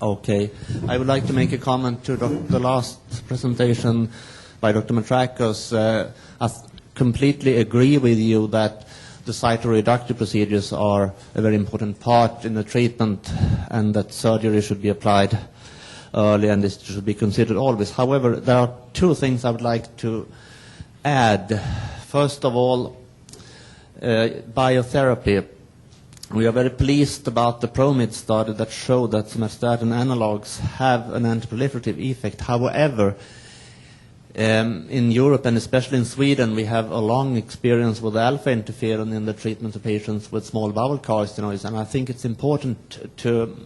Okay. I would like to make a comment to the last presentation by Dr. Matrakos. I completely agree with you that the cytoreductive procedures are a very important part in the treatment and that surgery should be applied early and this should be considered always. However, there are two things I would like to add. First of all, biotherapy. We are very pleased about the PROMID study that showed that somatostatin analogs have an antiproliferative effect. However, in Europe and especially in Sweden, we have a long experience with alpha interferon in the treatment of patients with small bowel carcinoids, and I think it's important to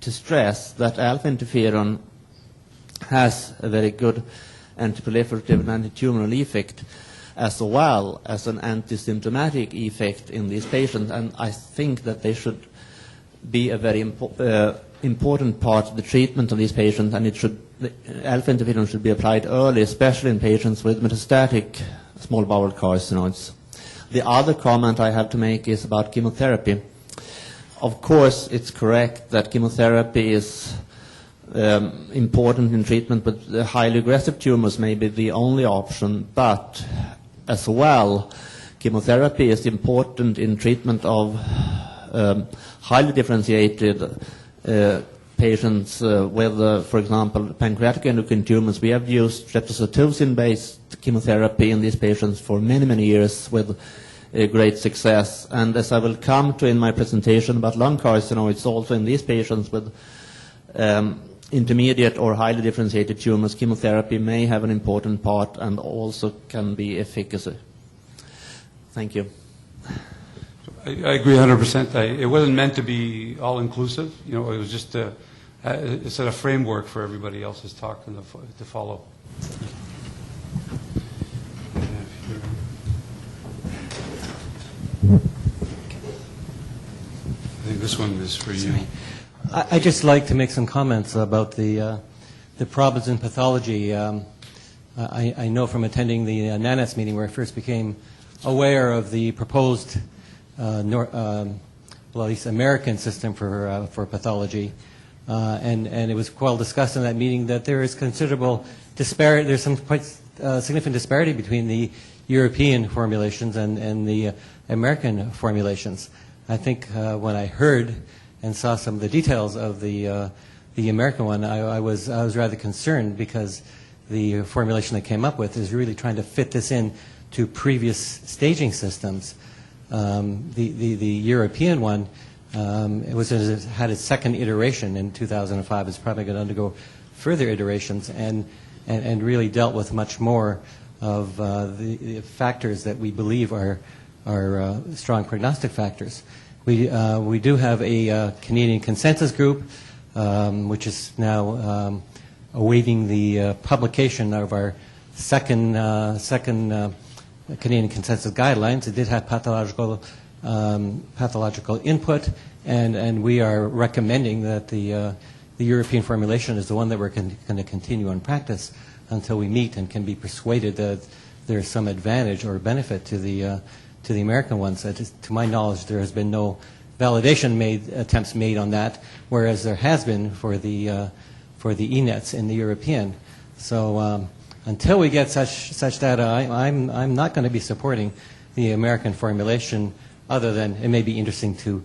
stress that alpha interferon has a very good antiproliferative and anti-tumoral effect, as well as an anti-symptomatic effect in these patients, and I think that they should be a very important part of the treatment of these patients, and alpha interferon should be applied early, especially in patients with metastatic small bowel carcinoids. The other comment I have to make is about chemotherapy. Of course, it's correct that chemotherapy is important in treatment, but the highly aggressive tumors may be the only option, but as well, chemotherapy is important in treatment of highly differentiated patients with, for example, pancreatic endocrine tumors. We have used streptozotocin-based chemotherapy in these patients for many, many years with great success. And as I will come to in my presentation about lung carcinoids, also in these patients with intermediate or highly differentiated tumors, chemotherapy may have an important part and also can be efficacy. Thank you. I agree 100%. It wasn't meant to be all-inclusive. You know, it was just a set of framework for everybody else's talk and to follow. I think this one is for you. I'd just like to make some comments about the problems in pathology. I know from attending the NANETS meeting where I first became aware of the proposed, well, at least American system for pathology, and it was well discussed in that meeting that there is considerable disparity. There's some quite significant disparity between the European formulations and the American formulations. I think when I heard and saw some of the details of the American one, I was rather concerned because the formulation they came up with is really trying to fit this in to previous staging systems. The European one it had its second iteration in 2005. It's probably going to undergo further iterations and really dealt with much more of the factors that we believe are strong prognostic factors. We do have a Canadian consensus group, which is now awaiting the publication of our second Canadian consensus guidelines. It did have pathological input, and we are recommending that the European formulation is the one that we're going to continue in practice until we meet and can be persuaded that there's some advantage or benefit to the American ones. To my knowledge, there has been no validation attempts made on that, whereas there has been for the ENETs in the European. So until we get such data, I'm not going to be supporting the American formulation. Other than it may be interesting to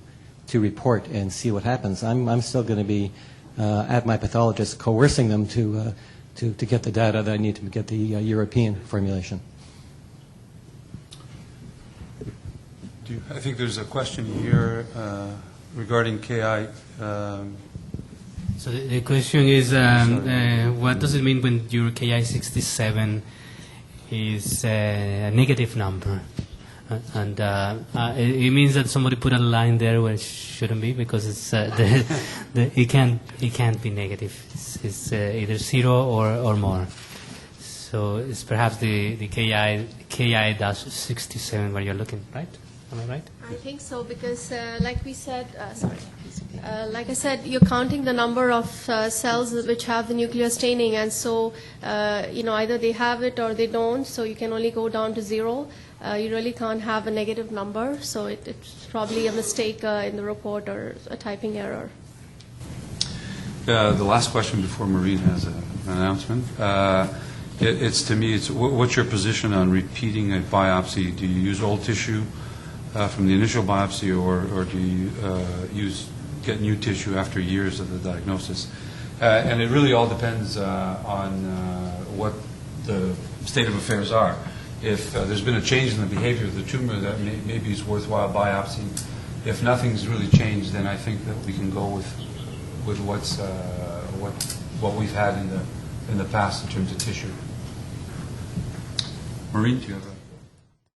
report and see what happens. I'm still going to be at my pathologist coercing them to get the data that I need to get the European formulation. I think there's a question here regarding KI. So the question is, what does it mean when your KI 67 is a negative number? And it means that somebody put a line there where it shouldn't be, because it's it can't be negative. It's either 0 or more. So it's perhaps the KI-67 where you're looking, right? Am I right? I think so, because like we said, like I said, you're counting the number of cells which have the nuclear staining, and so either they have it or they don't. So you can only go down to 0. You really can't have a negative number. So it's probably a mistake in the report or a typing error. The last question before Maureen has an announcement. It's to me, what's your position on repeating a biopsy? Do you use old tissue from the initial biopsy, or do you get new tissue after years of the diagnosis? And it really all depends on what the state of affairs are. If there's been a change in the behavior of the tumor, that maybe is worthwhile biopsying. If nothing's really changed, then I think that we can go with what we've had in the past in terms of tissue. Maureen, do you have a...